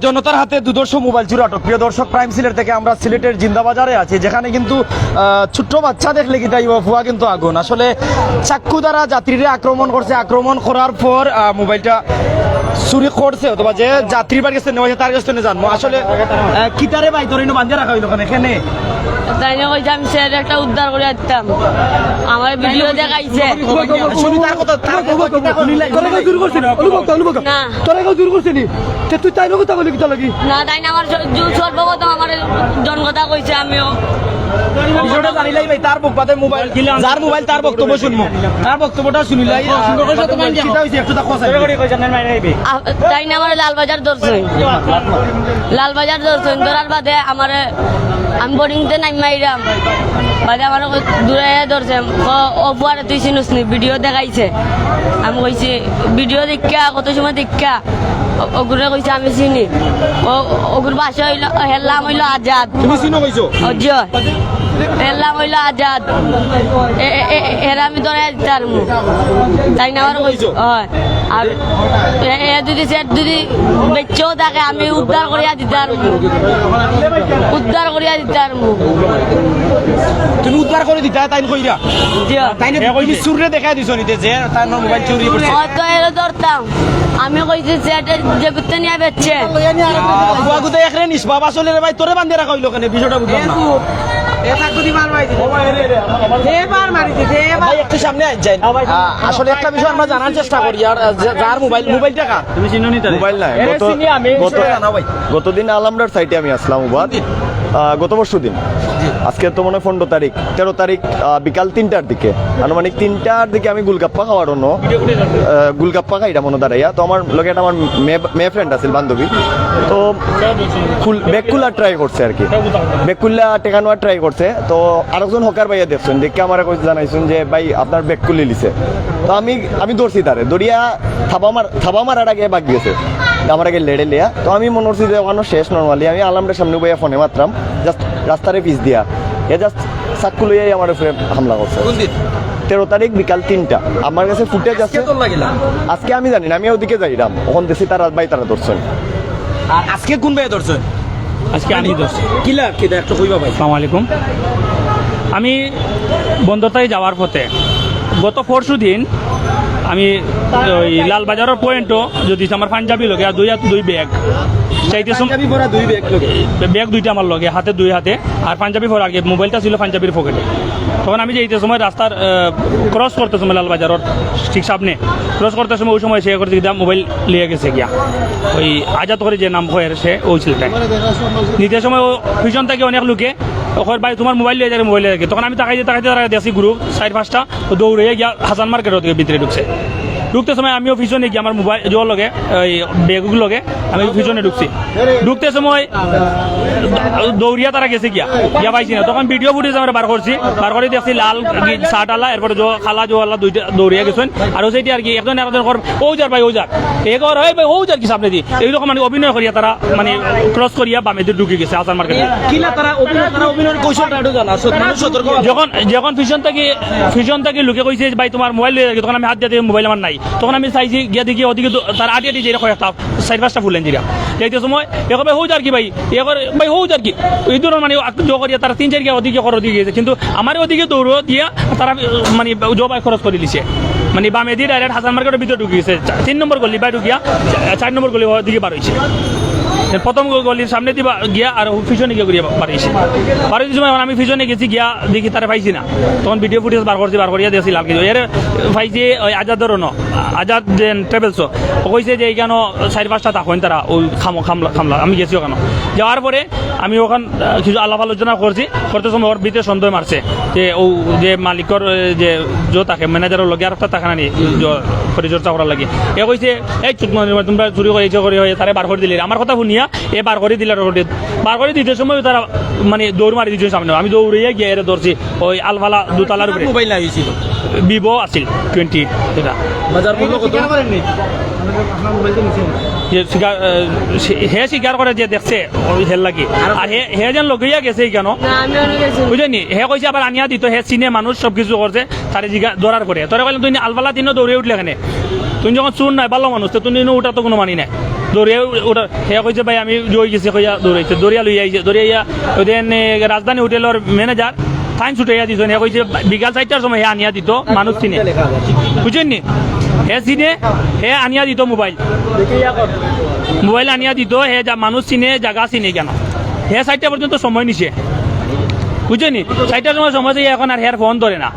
জনতার হাতে দুদর্শ মোবাইল চুরি আটক। প্রিয় দর্শক, প্রাইম সিলেট থেকে আমরা সিলেটের জিন্দাবাজারে আছি, যেখানে কিন্তু ছোট্ট বাচ্চা দেখলে কি তাই ফুয়া কিন্তু আগুন। আসলে চাক্কু দ্বারা যাত্রীরা আক্রমণ করছে, আক্রমণ করার পর মোবাইলটা চুরি করছে, অথবা যে যাত্রী বাড়ি গেছে নেওয়া তার কাছে জানবো আসলে কিতারে ভাই তোর বান্ধে রাখা হইলো এখানে। তাই না কইছে আমি স্যার একটা উদ্ধার করে দিতাম, আমার ভিডিও দেখাইছে। শুনি তার কথা, তার কথা দূর করছিস না না তোরা কেউ দূর করছিস নি তুই তাই কথা বলি কি লাগি না তাই না আমার সর্বপ্রথম আমার জনকথা কইছে। আমিও বিষয়টা জানিলাই ভাই, তার বক্তব্যে মোবাইল যার মোবাইল তার বক্তব্য শুনবো, তার বক্তব্যটা শুনিলাই একটু তাই না আমার লালবাজার ধরছেন, লালবাজার ধরছেন, ধরার বাদে আমার আমি বোর্ডিংতে নাই মাইরাম বাদে আমার দূরে ধরছে। ও বুয়ারে তুই চিনুস নি, ভিডিও দেখাইছে। আমি কইছি ভিডিও দেখা কত সময় দেখা, ওগুলো কইছে আমি চিনি। ওগুর বাসা হইলো হেল্লাম হইলো আজাদ। তুমি চিনো কইছো? অজয় হেল্লাম হইলো আজাদ। এরা আমি ধরে দিতার তাই না আমার কইছো। হয় আর যদি সেট যদি বেচেও থাকে আমি উদ্ধার করিয়া দিতার, উদ্ধার করিয়া দিতার। তুমি উদ্ধার করে দিতা তাই কইরা তাই না? তুমি চুরে দেখাই দিছো নিতে যে তার মোবাইল চুরি করছে। হয়তো এর ধরতাম আমি কইছি সেট যে বুঝতে নিয়ে বেচছে বুয়াগুতে একরে নিস বাবা চলে রে ভাই, তোরে বান্ধে রাখা হইলো কেন বিষয়টা বুঝলাম না। একটু সামনে আজ যাই। আসলে একটা বিষয় আমরা জানার চেষ্টা করি, আর যার মোবাইলটা কার তুমি চিনো নি? মোবাইল নাই, গতদিন আলমডার সাইটে আমি আসলাম উবাদ, গত পরশু দিন। আজকে তো মনে হয় 13 তারিখ বিকাল 3টার দিকে, আনুমানিক 3টার দিকে আমি গুলগাপ্পা খাওয়ার জন্য গুলগাপ্পা খাইটা মনে দাঁড়াইয়া। তো আমার লগে আমার মেয়ে ফ্রেন্ড আছিল বান্ধবী, তো ব্যাগ খুলা ট্রাই করছে আর কি, ব্যাগ খুলা টেকানোয়ার ট্রাই করছে। তো আরেকজন হকার ভাইয়া দেখছেন, দেখে আমার জানাইছেন যে ভাই আপনার ব্যাগ খুলে লিছে। তো আমি দৌড়ছি তারে, দৌড়িয়া থাবা মারার আগে বাগ গেছে আমার আগে লেড়ে লিয়া। তো আমি মনে করছি যে ওখানে শেষ নর্মালি, আমি আলমটার সামনে বইয়া ফোনে মাত্রাম, জাস্ট রাস্তারে পিস দিয়া এ জাস্ট চাক্কু লইয়াই আমার উপরে হামলা করছে। 13 তারিখ বিকাল 3টা। আমার কাছে ফুটেজ আছে, আজকে আমি জানি না, আমি ওদিকে যাইলাম ওখান দেখছি তারা ভাই তারা ধরছেন। আর আজকে কোন ভাই ধরছেন? আজকে আমি ধরছি। কিলা একটু কইবা ভাই। আসসালামু আলাইকুম। আমি বন্ধতায় যাওয়ার পথে গত পরশু দিন আমি ওই লালবাজারের পয়েন্টও যদি আমার পাঞ্জাবি লগে আর দুই ব্যাগ চাইতে ব্যাগ দুইটা আমার লগে, হাতে দুই হাতে, আর পাঞ্জাবি পরা আগে মোবাইলটা ছিল পাঞ্জাবির পকেটে। তখন আমি যাইতে সময় রাস্তার ক্রস করতে সময় লালবাজারের ঠিক সামনে ক্রস করতে সময় ওই সময় সে করে মোবাইল লিয়ে গেছে গিয়া ওই আজাদ করে যে নাম হয় সে ওই ছেলেটাই নিতে সময় ও পিছন থেকে অনেক লোকে ওখানে ভাই তোমার মোবাইল লিয়ে যাবে, মোবাইল লিয়ে যাবে। তখন আমি তাকাইতে তারা দেখছি গ্রুপ 4-5টা দৌড়ে গিয়া হাসান মার্কেটের দিকে ভিতরে ঢুকতে সময় আমিও পিছনে গিয়ে আমার মোবাইল জোর লগে ওই ব্যাগুলো লগে আমি পিছনে ঢুকতে সময় দৌড়িয়া তারা গেছে গিয়া পাইছি না। তখন ভিডিও ফুটেজ আমরা বার করে দেখছি লাল শার্ট আলা, এরপরে খালা জোয়ালা দুইটা দৌড়িয়া গেছেন। আর সেইটি আর কি একজন ওজার ভাই ওজার এগর হয় ভাই ওজার কি সামনে দি এইরকম মানে অভিনয় করিয়া তারা মানে ক্রস করিয়া বামেদের ঢুকে গেছে হাসান মার্কেটে। যখন পিছন থেকে লোকে কইছে ভাই তোমার মোবাইল লয়ে গেছে, তখন আমি হাত দিয়ে মোবাইল আমার নাই। তখন আমি চাইছি গিয়া দেখি ওদিকে তার আটি যে কয়েকটা 4-5টা ফুলেন জিরা যাইতে সময় এ ভাই হৌ যার কি ভাই ভাই হৌ যার কি এই ধরনের মানে করিয়া তারা 3-4 গিয়ে ওদিকে গেছে, কিন্তু আমার ওদিকে দৌড় দিয়া তারা মানে জবাই খরচ করে দিছে। মানে বামে দিয়ে ডাইরেক্ট হাসান মার্কেটের ভিতরে ঢুকে গেছে, 3 নম্বর গলি বাই ঢুকিয়া 4 নম্বর গলি ওদিকে বার হয়েছে। প্রথম গলির সামনে দিয়ে গিয়া আর পিছনে গিয়ে ঘুরিয়ে বাড়িয়েছে। সময় আমি পিছনে গেছি গিয়া দেখি তারা পাইছি না। তখন ভিডিও ফুটেজ বার করিয়া দিয়েছি লাল কিছু এর পাইছি ওই আজাদের আজাদ যে ট্রাভেলস ও কইছে যে এইখানে 4-5টা থাকেন তারা ওই খামলা। আমি গেছি ওখানে, যাওয়ার পরে আমি ওখান কিছু আলাপ আলোচনা করতে সময় ওর ভিতরে সন্দেহ মারছে যে ও যে মালিকর যে থাকে ম্যানেজারের লগে আর একটা থাকে না নি পরিচর্যা করার লাগে। এ কইছে এই তোমরা চুরি করে তারা বার করে দিলে। আমার কথা শুনিয়া এ বার করে দিতে সময় তারা মানে দৌড় মারি দিচ্ছে সামনে। আমি দৌড়িয়ে গিয়ে এর ধরছি ওই আলফালা দুতলার উপরে। মোবাইল লাগিয়েছিল ভিভো আছিল 20 এটা বাজার মূল্য কত? হে স্বীকার করে যে দেখছে হেল লাগি, আর হে যেন লগাইয়া গেছে কেন বুঝলি হে কইছে আবার আনিয়া দিত। হে চিনে মানুষ সবকিছু করছে, তারে জিগা দৌড়ার করে তোরা বললাম তুই আলফালা দিনও দৌড়ে উঠলে এখানে তুমি যখন চুর নাই ভালো মানুষ তো তুমি ওটা তো কোনো মানি নাই দৌড়িয়ে ওটা হে কইছে ভাই আমি জয় গেছি কইয়া দৌড়াইছে দৌড়িয়া লই আইছে দৌড়িয়া ওদের রাজধানী হোটেলের ম্যানেজার ফাইন ছুটাইয়া দিছ হে কইছে বিকাল 4টার সময় হে আনিয়া দিত মানুষ চিনে বুঝছেন নি হে চিনে হে আনিয়া দিত মোবাইল আনিয়া দিত হে যা মানুষ চিনে জায়গা চিনে কেন হে 4টা পর্যন্ত সময় নিছে বুঝছেন নি 4টার সময় যে এখন আর হের ফোন ধরে না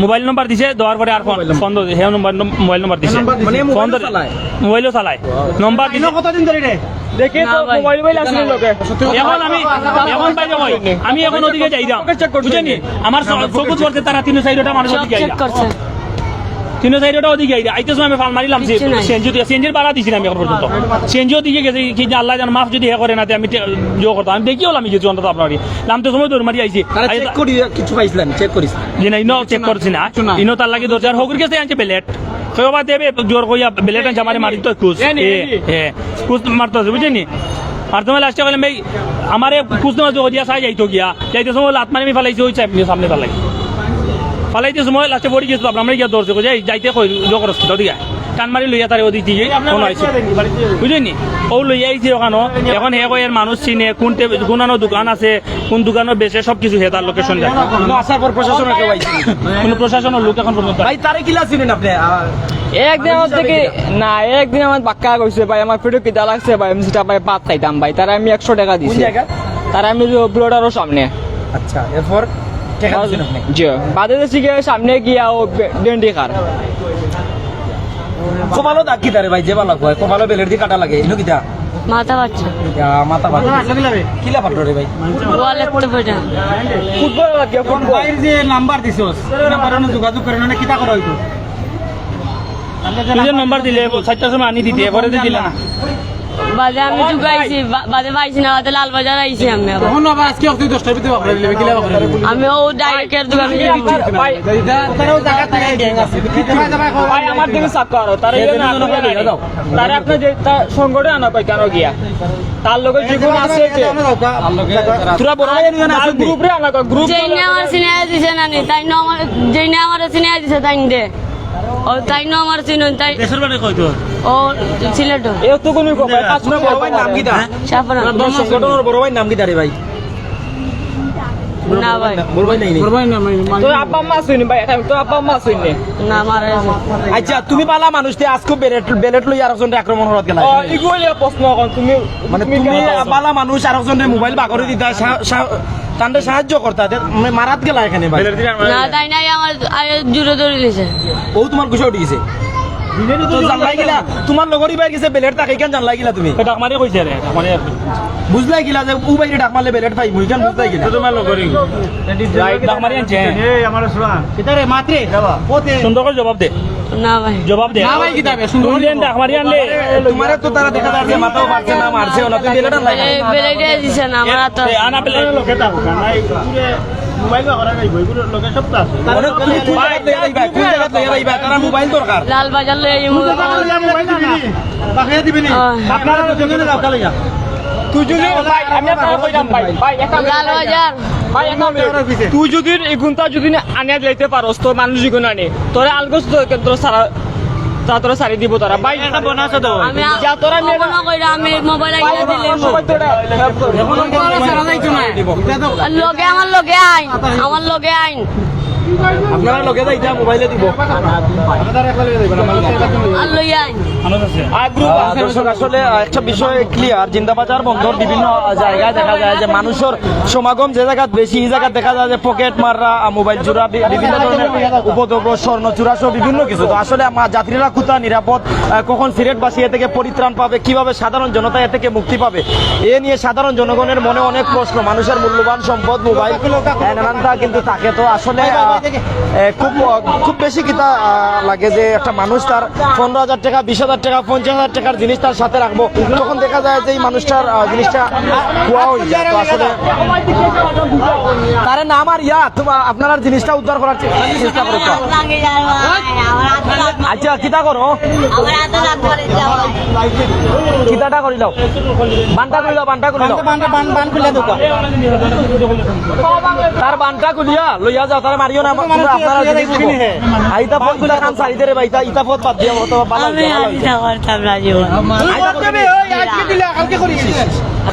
মোবাইল নম্বর দিছে দেওয়ার পরে আর ফোন ধরে হে মোবাইল নম্বর দিছে ফোন ধরে মোবাইলও চালায় নম্বর দিছে কতদিন ধরে রে দেখে তো মোবাইল আসলে লোকে এখন এখন বাইরে কই আমি এখন ওদিকে যাইরাম বুঝছেন নি আমার চকুত পড়তে তারা 3-4টা মানুষ ওদিকে চেক আইরা করছে 3-4টা ওদিকে আইরা আইতে সময় আমি ফাল মারিলাম কিচ্ছু নাই। সেনজির বাড়া দিছি না আমি এখন পর্যন্ত সেনজিও দিকে গেছে কি যে আল্লাহ জান মাফ যদি হে করে না তে আমি জো করতাম আমি দেখিও আমি কিছু অন্তত আপনার নামতে সময় দৌড় মারি আইছি চেক করি কিছু পাইছিলাম চেক করিস যে না ইনো চেক করছি না ইনো তার লাগি দরজার হগুর গেছে আনছে বেলেট কয়বা দেবে জোর কইয়া বেলেট আনছে আমারে মারি তো কুস কুস মারতো বুঝেনি আর তোমার লাস্টে বলে ভাই আমারে কুস না জো দিয়া সাই যাইতো গিয়া যাইতে সময় লাত মারি আমি ফালাইছি ওই চাই সামনে তার লাগি ফালাইতে সময় লাস্টে পড়ি গেছিল আমরা গিয়া দৌড়ছে যাই যাইতে কই জো করছ তো দিয়া টান মারি লইয়া তারে ওদিক দিয়ে ফোন আইছে বুঝেনি ও লইয়া আইছে ওখানো এখন হে কই এর মানুষ চিনে কোনতে কোনানো দোকান আছে কোন দোকানে বেচে সবকিছু হে তার লোকেশন জানে আসার পর প্রশাসনের কেউ আইছে কোন প্রশাসনের লোক এখন পর্যন্ত ভাই তারে কিলা চিনেন আপনি একদিন আমার থেকে না একদিন আমার বাক্কা কইছে ভাই আমার পেটে কিদা লাগছে ভাই আমি সেটা ভাই ভাত খাইতাম ভাই তারা আমি 100 টাকা দিছি জায়গা? তারা আমি ব্লোডারও সামনে আচ্ছা এরপর টাকা দিছেন আপনি জি বাদে দেশি গিয়ে সামনে গিয়া ও ডেন্ডি খার কপালও দাগ কি তারে ভাই যে বালা কয় কপালও বেলের দিয়ে কাটা লাগে ইনো কিটা মাথা বাচ্চা মাথা বাদ কিলা পাটলো রে ভাই ওয়ালে তো পড়া ফুটবল লাগে ফুটবল বাইরে যে নাম্বার দিছস নাম্বারে যোগাযোগ করে না কিটা করা হইতো নিজের নম্বর দিলে 4টার সময় আনি দিতে এবারে দিলে না বাদে আমি জুগাইছি বাদে পাইছি না বাদে লাল বাজার আইছি আমি আবার। তখন আবার আজকে অক্তি 10টার ভিতরে বাকরা দিলে কিলা বাকরা আমি ও ডাইরেক্টের দোকানে যাই ভাই তারাও জায়গা থেকে গ্যাং আছে ভাই আমার দিকে সাপ করো তারা ইয়ে না তারা আপনি যে সংগঠন আনা কই কেন গিয়া তার লগে জীবন আছে যে তোরা বড় ভাই নিয়ে না তার গ্রুপরে আনা কই গ্রুপ যেই না আমার সিনিয়া দিছে না নি তাই না আমার যেই না আমার সিনিয়া দিছে তাই দে ও তাই না আমার চিনুন তাই দেশের বাড়ি কই তো ও সিলেট এত কোন কো ভাই কাজ তোরা বড় ভাই নাম কি দা সাফরা সংগঠনের বড় ভাই নাম কি দা রে ভাই না ভাই বড় ভাই নাই তো আপা আম্মা শুনি ভাই তো আপা আম্মা শুনি না মারা আচ্ছা তুমি পালা মানুষ তে আজকে বেলেট লই আরেকজন আক্রমণ হরত গেলা ইগুলি প্রশ্ন কোন তুমি মানে তুমি পালা মানুষ আরেকজনের মোবাইল বাগরে দিতা তান্ডে সাহায্য করতা মারাত গেলা এখানে ভাই না তাই নাই আমার জুড়ে ধরে দিছে ও তোমার গুছে উঠে গেছে তো জানলাই গিলা তোমার লগরি বাইর গেছে বেলেট তাকে কেন জানলাই গিলা তুমি ডাক মারি কইছে রে ডাক মারি বুঝলাই গিলা যে ও বাইরে ডাক মারলে বেলেট পাই মুই কেন বুঝলাই গিলা তোমার লগরি ডাক মারি আনছে কিতারে মাত্রে ওতে সুন্দর করে জবাব দে না ভাই জবাব দে না ভাই কিতাবে সুন্দর তুমি দেন ডাক মারি আনলে তোমারে তো তারা দেখা যাচ্ছে মাথাও মারছে না মারছে না তুমি বেলেট আনলাই বেলাইতে দিছে না আমার হাত আনা পেলে লোকে তা নাই পুরে মোবাইল বা করা নাই বইগুলো লোকে সব তো আছে অনেক তুমি কোন জায়গা লইয়া যাইবা তারা মোবাইল দরকার লাল বাজার লই আইমু মোবাইল দিবি বাকিয়া দিবি নি আপনারা তো জঙ্গলে যাও কালে যা তুই যদি ভাই আমি আপনাকে কইলাম ভাই ভাই একটা লাল বাজার ভাই একটা তুই যদি এই গুণটা যদি আনিয়া যাইতে পারোস তো মানুষ গুণ আনে তোরে আলগোস তো কেন্দ্র সারা তা তোরা সারি দিব তারা ভাই একটা বনাছো তো আমি যা তোরা মেয়ে কখনো কইরা আমি মোবাইল আইনা দিলে সবাই তোরা হেল্প করবে লগে আমার লগে আইন আমার লগে আইন আপনারা লগে যাইতা মোবাইলে দিব আর লই আইন মানুষ আছে দর্শক আসলে একটা বিষয় ক্লিয়ার জিন্দাবাজার বন্দর বিভিন্ন জায়গায় দেখা যায় যে মানুষের সমাগম যে জায়গা বেশি এই জায়গা দেখা যায় যে পকেট মাররা মোবাইল চোরা বিভিন্ন ধরনের উপদ্রব স্বর্ণ চোরা সহ বিভিন্ন কিছু তো আসলে আমার যাত্রীরা কোথা নিরাপদ কখন সিলেট বাসী এ থেকে পরিত্রাণ পাবে কিভাবে সাধারণ জনতা এ থেকে মুক্তি পাবে এ নিয়ে সাধারণ জনগণের মনে অনেক প্রশ্ন মানুষের মূল্যবান সম্পদ মোবাইল নানানটা কিন্তু থাকে তো আসলে খুব বেশি কিতা লাগে যে একটা মানুষ তার 15,000 টাকা 20,000 টাকা 50,000 টাকার জিনিস তার সাথে রাখবো তখন দেখা যায় যে এই মানুষটার জিনিসটা খোয়া হয়ে যায় তো আসলে তারে নাম আর আপনারা জিনিসটা উদ্ধার করার চেষ্টা করো তো। আচ্ছা কিতা করো কিতাটা করি দাও বানটা করি দাও বানটা করি দাও তার বানটা খুলিয়া লইয়া যাও তারা মারিও না তোমরা আপনারা যদি বলবো আইতা ফোন গুলা কাম সারি দে রে ভাই ইতা ফোন বাদ দিয়া হতো ভালো আমি আইতা করতাম না জীবন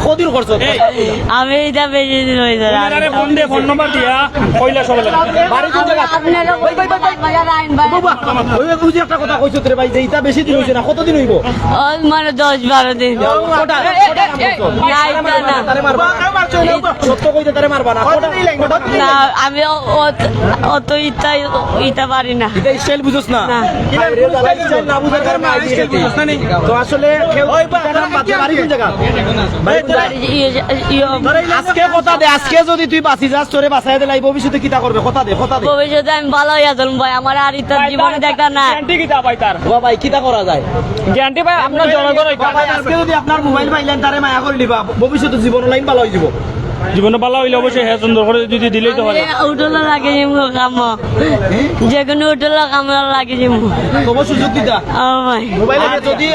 কদিন করছো আমি এটা বেশি দিন হয়েছে না। আরে ফোন দে ফোন নাম্বার দিয়া কইলা সবাই বাড়ি কোন জায়গা আপনারা লালবাজার আইন ভাই বাবা ওই বুঝি একটা কথা কইছো রে ভাই যে ইতা বেশি দিন হইছে না কতদিন হইব ওই মানে 10-12 দিন কোটা না এটা না তারে মারবা সত্য কইতে তারে মারবা না কোটা না আমি অত ইটা পারি না এটা স্টাইল বুঝছ না না। স্টাইল না বুঝার কারণে আইডি খেতে তো আসলে কেউ নাম বাদে বাড়ি কোন জায়গা আজকে কথা দে আজকে যদি তুই বাঁচি যাস তোরে বাঁচাই দিলাই ভবিষ্যতে কিতা করবে কথা দে ভবিষ্যতে আমি ভালো হইয়া চলুন ভাই আমার আর ইটার জীবনে দেখা না গ্যারান্টি কিতা ভাই তার ও ভাই কিতা করা যায় গ্যারান্টি ভাই আপনার জনগণ ভাই আজকে যদি আপনার মোবাইল পাইলেন তারে মায়া করে দিবা ভবিষ্যতে জীবন লাইন ভালো হয়ে যাব জীবনে পালা হইলে অবশ্যই হ্যাঁ সুন্দর করে যদি দিলেই তো ভালো উঠলো লাগে যাবো কাম যে কোনো উঠলো কাম লাগে যাবো তবু সুযোগ দিতা ও ভাই মোবাইলে যদি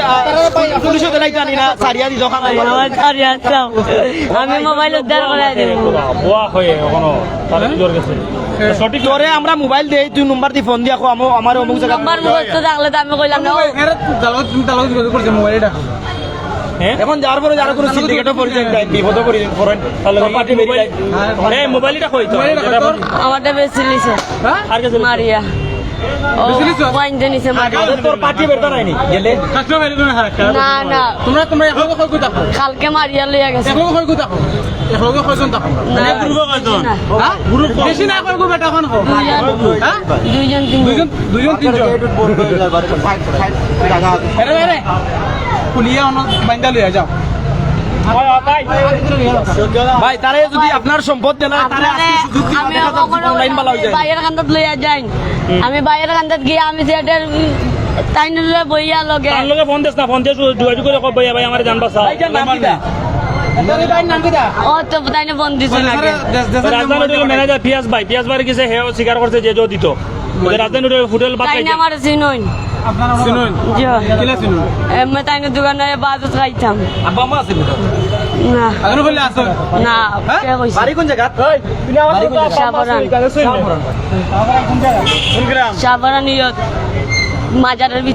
পুলিশে দিলাই জানি না সারিয়া দি দোকান আমার সারি আসতাম আমি মোবাইল উদ্ধার করে দেবো বোয়া হয়ে এখনো তার জোর গেছে সঠিক তোরে আমরা মোবাইল দেই তুই নাম্বার দি ফোন দিয়া কো আমার অমুক জায়গা আমার মুখস্থ থাকলে তো আমি কইলাম না হ্যাঁ এখন যার পরে যার কোনো সিন্ডিকেটও পরিচয় দেয় বিপদও পড়েন তাহলে পার্টি মোবাইল এই মোবাইলটা কই তো আমারটা বেশি লিছে আর কাছে মারিয়া ও পয়েন্ট নিছে মারিয়া তোর পার্টি বেটা নাইনি গেলে না না তোমরা এখন কই দেখো কালকে মারিয়া লইয়া গেছে এখন কই দেখো এখন কয়জন দেখো না গ্রুপ কয়জন না। গ্রুপ বেশি না এখন কই বেটা এখন হো হ্যাঁ দুইজন দুইজন তিনজন আরে আরে পুলিয়া অন বাইন্দা লইয়া যাও ভাই তারে যদি আপনার সম্পদ দেন তারে আজকে সুযোগ দিবা আমি দেখা যাচ্ছে অনলাইন ভালো হয়ে যায় বাইরের কান্দাত লইয়া যাই আমি বাইরের কান্দাত গিয়ে আমি সেটার তাই নিলে বইয়া লগে তার লগে ফোন দিস না ফোন দিয়ে যোগাযোগ করে কব ভাই আমার জান বাসা ভাইজান নাম কি দা ও তো তাই না বন্ধ দিছে নাকি রাজধানী হোটেল ম্যানেজার পিয়াস ভাই কিছু হেও স্বীকার করছে যে দিত রাজধানী হোটেল বাদ তাই না আমার চিনুন আপনারা শুনুন জো কিলা শুনুন এমনি তাই না দোকানে বাজার খাইতাম আব্বা মা আছে না এখন বলে আসো না কে কইছে বাড়ি কোন জায়গা সাবরান সাবরান নিয়ত মাজারের